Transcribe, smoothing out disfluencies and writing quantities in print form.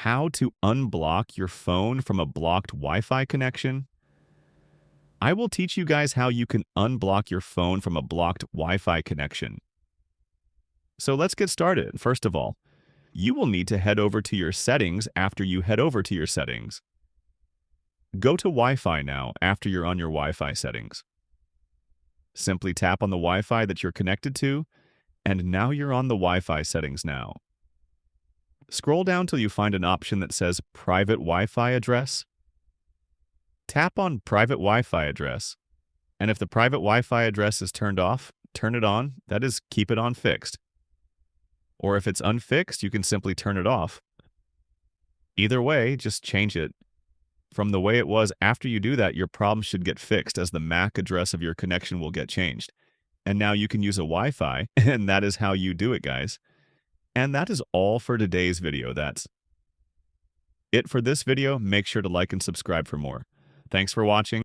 How to unblock your phone from a blocked Wi-Fi connection? I will teach you guys how you can unblock your phone from a blocked Wi-Fi connection. So let's get started. First of all, you will need to head over to your settings after you head over to your settings. Go to Wi-Fi now after you're on your Wi-Fi settings. Simply tap on the Wi-Fi that you're connected to, and now you're on the Wi-Fi settings now. Scroll down till you find an option that says Private Wi-Fi Address. Tap on Private Wi-Fi Address, and if the private Wi-Fi address is turned off, turn it on, that is, keep it on fixed. Or if it's unfixed, you can simply turn it off. Either way, just change it. From the way it was after you do that, your problem should get fixed as the MAC address of your connection will get changed. And now you can use a Wi-Fi, and that is how you do it, guys. And that is all for today's video. That's it for this video. Make sure to like and subscribe for more. Thanks for watching.